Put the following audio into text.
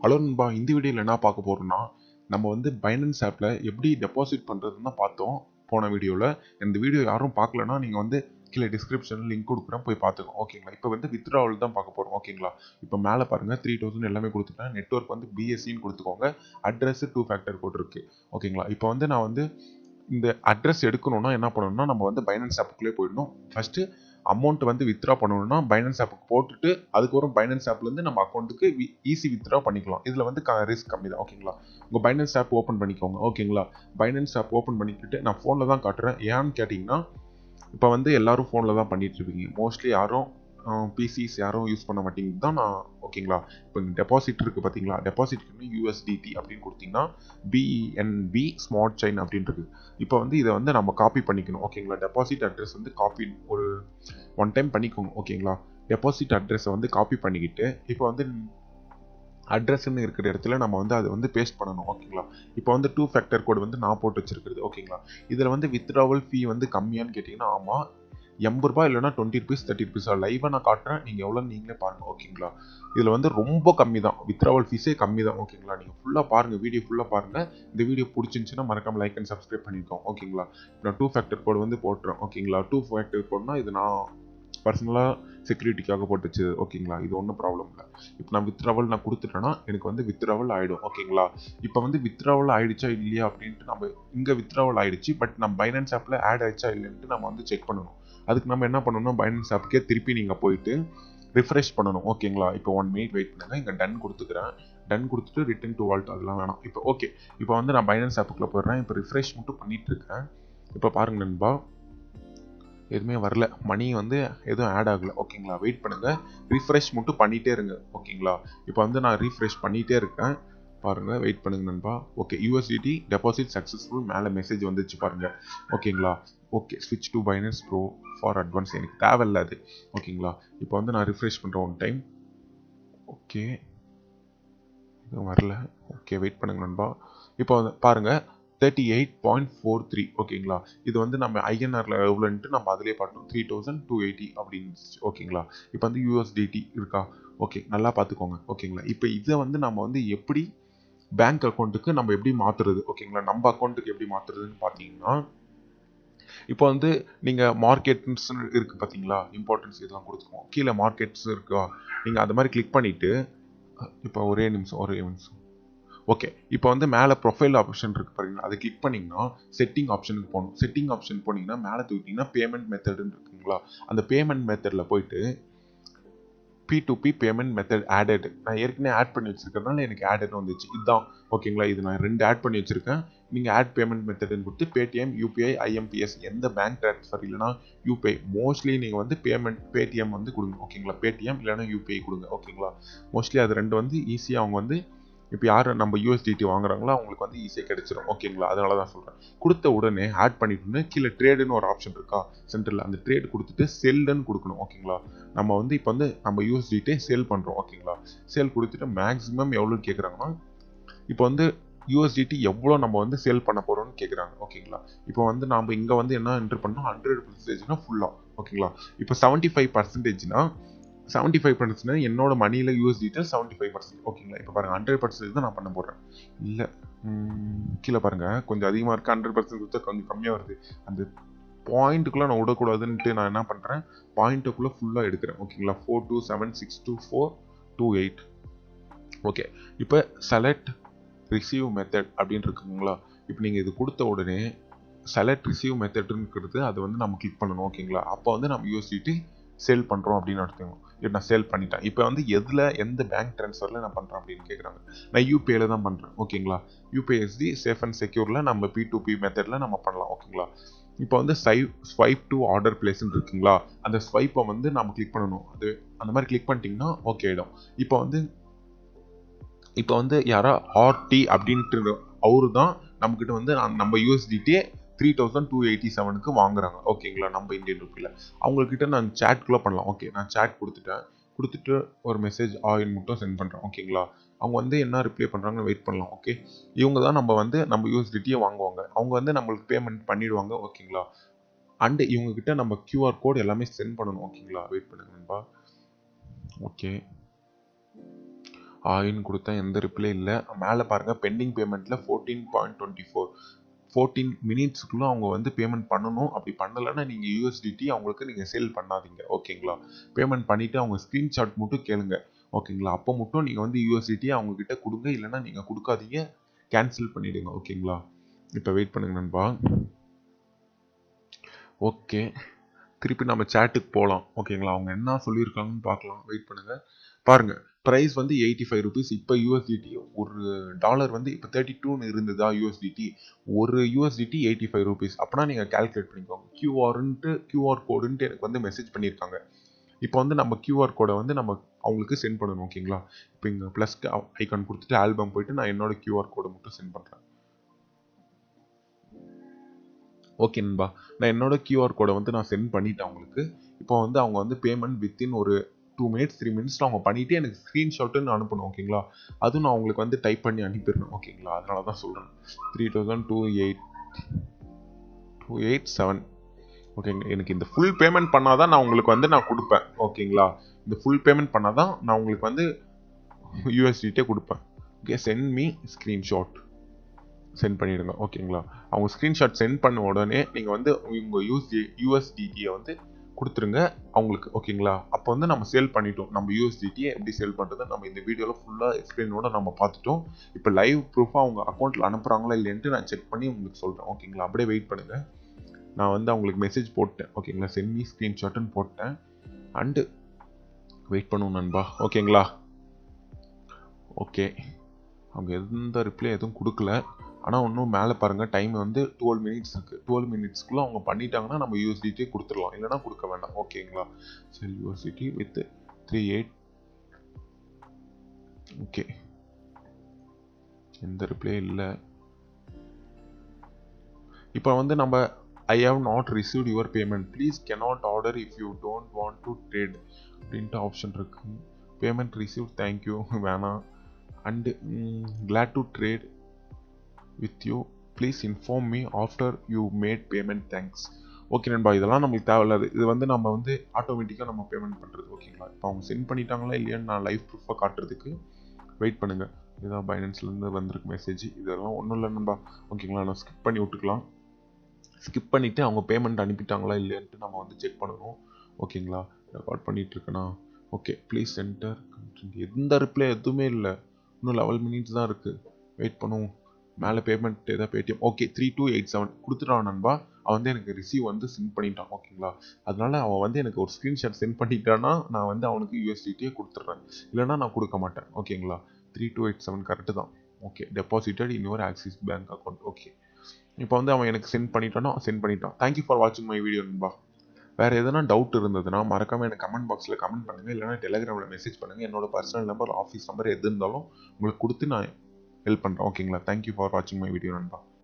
Hello நண்பா, இந்த வீடியோவில் என்ன பார்க்க போகிறோம்னா, நம்ம வந்து பைனான்ஸ் ஆப்பில் எப்படி டெபாசிட் பண்ணுறதுன்னு தான் பார்த்தோம் போன வீடியோவில். இந்த வீடியோ யாரும் பார்க்கலன்னா நீங்கள் வந்து கீழே டிஸ்கிரிப்ஷனில் லிங்க் கொடுக்குறேன், போய் பார்த்துக்கோங்க. ஓகேங்களா? இப்போ வந்து வித்ட்ராவல் தான் பார்க்க போகிறோம். ஓகேங்களா? இப்போ மேலே பாருங்கள் 3000 எல்லாமே கொடுத்துட்டேன். நெட்வொர்க் வந்து பிஎஸ்சின்னு கொடுத்துக்கோங்க. அட்ரஸ் 2 ஃபேக்டர் கோட் இருக்குது. ஓகேங்களா? இப்போ வந்து நான் வந்து இந்த அட்ரஸ் எடுக்கணும்னா என்ன பண்ணணும்னா, நம்ம வந்து பைனான்ஸ் ஆப்புக்குள்ளே போயிடணும். ஃபஸ்ட்டு அமௌண்ட் வந்து வித்ட்ரா பண்ணணும்னா பைனான்ஸ் ஆப்புக்கு போட்டுட்டு அதுக்கப்புறம் பைனான்ஸ் ஆப்லேருந்து நம்ம அக்கௌண்ட்டுக்கு ஈஸி வித்ட்ரா பண்ணிக்கலாம். இதில் வந்து ரிஸ்க் கம்மி தான். ஓகேங்களா? உங்கள் பைனான்ஸ் ஆப் ஓப்பன் பண்ணிக்கோங்க. ஓகேங்களா? பைனான்ஸ் ஆப் ஓப்பன் பண்ணிக்கிட்டு நான் ஃபோனில் தான் காட்டுறேன். ஏன்னு கேட்டிங்கன்னா, இப்போ வந்து எல்லாரும் ஃபோனில் தான் பண்ணிட்டு இருப்பீங்க. மோஸ்ட்லி யாரும் பிசிஸ் யாரும் யூஸ் பண்ண மாட்டேங்குது தான் நான். ஓகேங்களா? இப்போ டெபாசிட் இருக்குது பார்த்தீங்களா? டெபாசிட்க்கு யூஎஸ்டிடி அப்படின்னு கொடுத்தீங்கன்னா பிஎன்பி ஸ்மார்ட் செயின் அப்படின்றது. இப்போ வந்து இதை வந்து நம்ம காப்பி பண்ணிக்கணும். ஓகேங்களா? டெபாசிட் அட்ரஸ் வந்து காப்பி ஒரு ஒன் டைம் பண்ணிக்கோங்க. ஓகேங்களா? டெபாசிட் அட்ரஸை வந்து காப்பி பண்ணிக்கிட்டு இப்போ வந்து அட்ரஸ்ன்னு இருக்கிற இடத்துல நம்ம வந்து அதை வந்து பேஸ்ட் பண்ணணும். ஓகேங்களா? இப்போ வந்து 2 ஃபேக்டர் கோடு வந்து நான் போட்டு வச்சிருக்கிறது. ஓகேங்களா? இதில் வந்து வித்ட்ராவல் ஃபீ வந்து கம்மியான்னு கேட்டிங்கன்னா ஆமாம், ₹80 இல்லைனா ₹20 ₹30 லைவாக நான் காட்டுறேன். நீங்கள் எவ்வளோ நீங்களே பாருங்கள். ஓகேங்களா? இதில் வந்து ரொம்ப கம்மி தான். வித்ட்ராவல் ஃபீஸே கம்மி தான். ஓகேங்களா? நீங்கள் ஃபுல்லாக பாருங்கள், வீடியோ ஃபுல்லாக பாருங்கள். இந்த வீடியோ பிடிச்சிருந்துச்சுன்னா மறக்காமல் லைக் அண்ட் சப்ஸ்கிரைப் பண்ணிக்கோங்க. ஓகேங்களா? நான் 2 ஃபேக்டர் கோடு வந்து போட்டுறேன். ஓகேங்களா? 2 ஃபேக்டர் கோட்னா இது நான் பர்சனலாக செக்யூரிட்டிக்காக போட்டுச்சு. ஓகேங்களா? இது ஒன்றும் ப்ராப்ளம் இல்லை. இப்போ நான் வித்ட்ராவல் நான் கொடுத்துட்டேன்னா எனக்கு வந்து வித்ட்ராவல் ஆகிடும். ஓகேங்களா? இப்போ வந்து வித்ட்ராவல் ஆகிடுச்சா இல்லையா அப்படின்ட்டு நம்ம இங்கே வித்ட்ராவல் ஆகிடுச்சு, பட் நம்ம பைனான்ஸ் ஆப்பில் ஆட் ஆகிடுச்சா இல்லைன்ட்டு நம்ம வந்து செக் பண்ணணும். அதுக்கு நம்ம என்ன பண்ணணும்னா பைனான்ஸ் ஆப்புக்கே திருப்பி நீங்கள் போயிட்டு ரிஃப்ரெஷ் பண்ணணும். ஓகேங்களா? இப்போ 1 மினிட் வெயிட் பண்ணுங்கள். இங்கே டன் கொடுத்துக்கிறேன். டன் கொடுத்துட்டு ரிட்டன் டு வால்ட் அதெல்லாம் வேணாம். இப்போ ஓகே, இப்போ வந்து நான் பைனான்ஸ் ஆப்புக்குள்ளே போயிடுறேன். இப்போ ரிஃப்ரெஷ் மட்டும் பண்ணிட்டு இருக்கேன். இப்போ பாருங்க நண்பா, எதுவுமே வரல. மணி வந்து எதுவும் ஆட் ஆகலை. ஓகேங்களா? வெயிட் பண்ணுங்கள். ரீஃப்ரெஷ் மட்டும் பண்ணிகிட்டே இருங்க. ஓகேங்களா? இப்போ வந்து நான் ரீஃப்ரெஷ் பண்ணிகிட்டே இருக்கேன். பாருங்கள், வெயிட் பண்ணுங்க நண்பா. ஓகே, யூஎஸ்டிடி டெபாசிட் சக்ஸஸ்ஃபுல் மேலே மெசேஜ் வந்துச்சு பாருங்கள். ஓகேங்களா? ஓகே, ஸ்விட்ச் to finance bro for advance. எனக்கு தேவையில்லை அது. ஓகேங்களா? இப்போ வந்து நான் ரிஃப்ரெஷ் பண்ணுறேன் ஒன் டைம். ஓகே, எதுவும் வரல. ஓகே, வெயிட் பண்ணுங்க நண்பா. இப்போ பாருங்கள் 38.43. ஓகேங்களா? இது வந்து நம்ம ஐஎன்ஆரில் எவ்வளோன்ட்டு நம்ம அதிலே பார்த்தோம். 3280 அப்படின்னு. ஓகேங்களா? இப்போ வந்து யூஎஸ்டிடி இருக்கா? ஓகே, நல்லா பார்த்துக்கோங்க. ஓகேங்களா? இப்போ இதை வந்து நம்ம வந்து எப்படி பேங்க் அக்கௌண்ட்டுக்கு நம்ம எப்படி மாற்றுறது? ஓகேங்களா? நம்ம அக்கௌண்ட்டுக்கு எப்படி மாற்றுறதுன்னு பார்த்தீங்கன்னா, இப்போ வந்து நீங்கள் மார்க்கெட்ஸ் இருக்குது பார்த்தீங்களா? இம்பார்ட்டன்ஸ் இதெல்லாம் கொடுத்துக்கோங்க. கீழே மார்க்கெட்ஸ் இருக்கா? நீங்கள் அது மாதிரி கிளிக் பண்ணிவிட்டு இப்போ ஒரே நிமிஷம். ஓகே, இப்போ வந்து மேலே ப்ரொஃபைல் ஆப்ஷன் இருக்குது பாருங்களா? அதை கிளிக் பண்ணிங்கன்னா செட்டிங் ஆப்ஷனுக்கு போகணும். செட்டிங் ஆப்ஷன் போனீங்கன்னா மேலே தூக்கிட்டிங்கன்னா பேமெண்ட் மெத்தடுன்னு இருக்குங்களா? அந்த பேமெண்ட் மெத்தடில் போயிட்டு P2P பேமெண்ட் மெத்தட் ஆடட், நான் ஏற்கனவே ஆட் பண்ணி வச்சிருக்கிறதுனால எனக்கு ஆடட் வந்துச்சு. இதுதான். ஓகேங்களா? இது நான் 2 ஆட் பண்ணி வச்சிருக்கேன். நீங்கள் ஆட் பேமெண்ட் மெத்தட்னு கொடுத்து பேடிஎம், யூபிஐ, ஐஎம்பிஎஸ் எந்த பேங்க் ட்ரான்ஸ்ஃபர் இல்லைனா யூபிஐ, மோஸ்ட்லி நீங்கள் வந்து பேடிஎம் வந்து கொடுங்க. ஓகேங்களா? பேடிஎம் இல்லைனா யூபிஐ கொடுங்க. ஓகேங்களா? மோஸ்ட்லி அது 2 வந்து ஈஸியாக அவங்க வந்து இப்போ யார் நம்ம யூஎஸ்டிடி வாங்குறாங்களோ அவங்களுக்கு வந்து ஈஸியாக கிடைச்சிடும். ஓகேங்களா? அதனால தான் சொல்கிறேன். கொடுத்த உடனே ஆட் பண்ணிட்டு கீழே ட்ரேடுன்னு ஒரு ஆப்ஷன் இருக்கா சென்டரில், அந்த ட்ரேட் கொடுத்துட்டு செல்லுன்னு கொடுக்கணும். ஓகேங்களா? நம்ம வந்து இப்போ வந்து நம்ம யூஎஸ்டிட்டே சேல் பண்ணுறோம். ஓகேங்களா? சேல் கொடுத்துட்டு மேக்ஸிமம் எவ்வளோன்னு கேட்குறாங்கன்னா, இப்போ வந்து யூஎஸ்டிடி எவ்வளோ நம்ம வந்து சேல் பண்ண போகிறோம்னு கேட்குறாங்க. ஓகேங்களா? இப்போ வந்து நம்ம இங்கே வந்து என்ன என்ட்ரு பண்ணோம், 100% ஃபுல்லாக. ஓகேங்களா? இப்போ 75%னா 75% என்னோட மணியில் யூஎஸ்டிடியில் 75%. ஓகேங்களா? இப்போ பாருங்கள் 100% தான் நான் பண்ண போடுறேன். இல்லை, கீழே பாருங்கள் கொஞ்சம் அதிகமாக இருக்குது. 100% கொடுத்தா கொஞ்சம் கம்மியாக வருது. அந்த பாயிண்ட்டுக்குள்ளே நான் விடக்கூடாதுன்ட்டு நான் என்ன பண்ணுறேன், பாயிண்ட்டுக்குள்ளே ஃபுல்லாக எடுக்கிறேன். ஓகேங்களா? 42762428. ஓகே, இப்போ செலக்ட் ரிசீவ் மெத்தட் அப்படின்னு இருக்குங்களா? இப்போ நீங்கள் இது கொடுத்த உடனே செலக்ட் ரிசீவ் மெத்தட்ங்கிறது அதை வந்து நம்ம கிளிக் பண்ணணும். ஓகேங்களா? அப்போ வந்து நம்ம யோசிச்சுட்டு சேல் பண்ணுறோம் அப்படின்னு எடுத்துக்கணும். இப்போ நான் சேல் பண்ணிட்டேன். இப்போ வந்து எந்த பேங்க் ட்ரான்ஸ்ஃபரில் நான் பண்ணுறேன் அப்படின்னு கேட்குறாங்க. நான் யூபிஐயில் தான் பண்ணுறேன். ஓகேங்களா? யூபிஎஸ்டி சேஃப் அண்ட் செக்யூரில் நம்ம P2P மெத்தடில் நம்ம பண்ணலாம். ஓகேங்களா? இப்போ வந்து ஸ்வைப் டு ஆர்டர் பிளேஸ்ன்னு இருக்குங்களா? அந்த ஸ்வைப்பை வந்து நம்ம கிளிக் பண்ணணும். அது அந்த மாதிரி கிளிக் பண்ணிட்டீங்கன்னா ஓகே ஆகிடும். இப்போ வந்து யாரா ஆர்டி அப்படின்ட்டு அவரு தான் நம்மக்கிட்ட வந்து நம்ம யூஎஸ்டிடியே 3287க்கு வாங்குறாங்க. ஓகேங்களா? நம்ம இந்தியன் ருப்பியில் அவங்கக்கிட்ட நான் சேட்குள்ளே பண்ணலாம். ஓகே, நான் சேட் கொடுத்துட்டு ஒரு மெசேஜ் ஆயின் மட்டும் சென்ட் பண்ணுறேன். ஓகேங்களா? அவங்க வந்து என்ன ரிப்ளை பண்ணுறாங்கன்னு வெயிட் பண்ணலாம். ஓகே, இவங்க தான் நம்ம யூஎஸ்டிடியை வாங்குவாங்க. அவங்க வந்து நம்மளுக்கு பேமெண்ட் பண்ணிடுவாங்க. ஓகேங்களா? அண்டு இவங்ககிட்ட நம்ம QR கோட் எல்லாமே சென்ட் பண்ணணும். ஓகேங்களா? வெயிட் பண்ணுங்க நண்பா. ஓகே, ஆயின்னு கொடுத்தேன், எந்த ரிப்ளை இல்லை. மேலே பாருங்கள் பெண்டிங் பேமெண்ட்டில் 14.24 14 மினிட்ஸ்க்குள்ளே அவங்க வந்து பேமெண்ட் பண்ணணும். அப்படி பண்ணலைன்னா நீங்கள் யூஎஸ்டிடி அவங்களுக்கு நீங்கள் சேல் பண்ணாதீங்க. ஓகேங்களா? பேமெண்ட் பண்ணிவிட்டு அவங்க ஸ்க்ரீன்ஷாட் மட்டும் கேளுங்க. ஓகேங்களா? அப்போ மட்டும் நீங்கள் வந்து யூஎஸ்டிடி அவங்கக்கிட்ட கொடுங்க, இல்லைன்னா நீங்கள் கொடுக்காதீங்க, கேன்சல் பண்ணிவிடுங்க. ஓகேங்களா? இப்போ வெயிட் பண்ணுங்க நண்பா. ஓகே, திருப்பி நம்ம சேட்டுக்கு போகலாம். ஓகேங்களா? அவங்க என்ன சொல்லியிருக்காங்கன்னு பார்க்கலாம். வெயிட் பண்ணுங்கள். பாருங்கள், ப்ரைஸ் வந்து 85 ருபீஸ். இப்போ யூஎஸ்டிடி ஒரு டாலர் வந்து இப்போ 32ன்னு இருந்ததா யூஎஸ்டிடி, ஒரு யூஎஸ்டிடி 85 ருபீஸ். அப்போனா நீங்கள் கால்குலேட் பண்ணிக்கோங்க. கியூஆர் கோடுன்ட்டு எனக்கு வந்து மெசேஜ் பண்ணியிருக்காங்க. இப்போ வந்து நம்ம கியூஆர் கோடை வந்து நம்ம அவங்களுக்கு சென்ட் பண்ணணும். ஓகேங்களா? இப்போ இங்கே ப்ளஸ் ஐக்கான் கொடுத்துட்டு ஆல்பம் போயிட்டு நான் என்னோட கியூஆர் கோடை மட்டும் சென்ட் பண்ணுறேன். ஓகே நண்பா, நான் என்னோட கியூஆர் கோடை வந்து நான் சென்ட் பண்ணிட்டேன் அவங்களுக்கு. இப்போ வந்து அவங்க வந்து பேமெண்ட் வித்தின் ஒரு 2 மினிட்ஸ் 3 மினிட்ஸில் அவங்க பண்ணிவிட்டு எனக்கு ஸ்க்ரீன்ஷாட்டுன்னு அனுப்பணும். ஓகேங்களா? அதுவும் நான் அவங்களுக்கு வந்து டைப் பண்ணி அனுப்பிடணும். ஓகேங்களா? அதனால தான் சொல்கிறேன். 3,287. ஓகேங்க, எனக்கு இந்த ஃபுல் பேமெண்ட் பண்ணால் தான் நான் உங்களுக்கு வந்து நான் கொடுப்பேன். ஓகேங்களா? இந்த ஃபுல் பேமெண்ட் பண்ணால் தான் நான் உங்களுக்கு வந்து யூஎஸ்டிட்டே கொடுப்பேன். Okay, send me screenshot send பண்ணிவிடுங்க. ஓகேங்களா? அவங்க ஸ்க்ரீன்ஷாட் சென்ட் பண்ண உடனே நீங்கள் வந்து உங்கள் யூஎஸ்டிடியை வந்து கொடுத்துருங்க அவங்களுக்கு. ஓகேங்களா? அப்போ வந்து நம்ம சேல் பண்ணிட்டோம். நம்ம யூஎஸ்டிடியை எப்படி சேல் பண்ணுறது நம்ம இந்த வீடியோவில் ஃபுல்லாக எக்ஸ்பிளைனோட நம்ம பார்த்துட்டோம். இப்போ லைவ் ப்ரூஃபாக அவங்க அக்கௌண்ட்டில் அனுப்புகிறாங்களா இல்லைன்ட்டு நான் செக் பண்ணி உங்களுக்கு சொல்கிறேன். ஓகேங்களா? அப்படியே வெயிட் பண்ணுங்கள். நான் வந்து அவங்களுக்கு மெசேஜ் போட்டேன். ஓகேங்களா? சென்ட் மீ ஸ்க்ரீன்ஷாட்டுன்னு போட்டேன். அண்டு வெயிட் பண்ணுவோம் நண்பா. ஓகேங்களா? ஓகே, அவங்க எந்த ரிப்ளை எதுவும் கொடுக்கல. ஆனால் இன்னும் மேலே பாருங்கள், டைம் வந்து 12 மினிட்ஸ் இருக்குது. 12 மினிட்ஸ்க்குள்ளே அவங்க பண்ணிட்டாங்கன்னா நம்ம யூஎஸ்டிடி கொடுத்துடலாம், இல்லைனா கொடுக்க வேண்டாம். ஓகேங்களா? சரி, யூஎஸ்டிடி வித் 38. ஓகே, எந்த ரிப்ளை இல்லை. இப்போ வந்து நம்ம I have not received your payment, please cannot order if you don't want to trade அப்படின்ட்டு ஆப்ஷன் இருக்குது. பேமெண்ட் ரிசீவ், தேங்க்யூ, வேணாம். And glad to trade with you, please inform me after you made payment, thanks. Okay நண்பா, இதெல்லாம் நம்மளுக்கு தேவையில்லாது. இது வந்து நம்ம வந்து ஆட்டோமேட்டிக்காக நம்ம பேமெண்ட் பண்ணுறது. ஓகேங்களா? இப்போ அவங்க சென்ட் பண்ணிட்டாங்களா இல்லையான்னு நான் லைவ் ப்ரூஃபாக காட்டுறதுக்கு வெயிட் பண்ணுங்கள். இதுதான் பைனான்ஸ்லேருந்து வந்திருக்கு மெசேஜ். இதெல்லாம் ஒன்றும் இல்லை நண்பா. ஓகேங்களா? நான் ஸ்கிப் பண்ணி விட்டுக்கலாம். ஸ்கிப் பண்ணிவிட்டு அவங்க பேமெண்ட் அனுப்பிட்டாங்களா இல்லையான்ட்டு நம்ம வந்து செக் பண்ணணும். ஓகேங்களா? ரெக்கார்ட் பண்ணிகிட்டு இருக்கேனா? Okay, please centre content. எந்த ரிப்ளை எதுவுமே இல்லை. இன்னும் 11 மினிட்ஸ் தான் இருக்குது. வெயிட் பண்ணுவோம். மேலே பேமெண்ட் ஏதாவது பேடிஎம். ஓகே, 3287 கொடுத்துட்டான் நண்பா. அவன் வந்து எனக்கு ரிசீவ் வந்து சென்ட் பண்ணிட்டான். ஓகேங்களா? அதனால அவன் வந்து எனக்கு ஒரு ஸ்க்ரீன்ஷாட் சென்ட் பண்ணிட்டான்னா நான் வந்து அவனுக்கு யூஎஸ்டிடியே கொடுத்துட்றேன், இல்லைனா நான் கொடுக்க மாட்டேன். ஓகேங்களா? 3287 கரெக்டு தான். Okay, deposited in your axis bank account. Okay, இப்போ வந்து அவன் எனக்கு சென்ட் பண்ணிட்டான். தேங்க்யூ ஃபார் வாட்சிங் மை வீடியோ நண்பா. வேறு எதனா டவுட் இருந்ததுன்னா மறக்காமல் எனக்கு கமெண்ட் பாக்ஸில் கமெண்ட் பண்ணுங்கள், இல்லைனா டெலிகிராமில் மெசேஜ் பண்ணுங்கள். என்னோட பர்சனல் நம்பர், ஆஃபீஸ் நம்பர் எது இருந்தாலும் உங்களுக்கு கொடுத்து நான் ஹெல்ப் பண்ணுறேன். ஓகேங்களா? தேங்க்யூ ஃபார் வாட்சிங் மை வீடியோ நண்பா.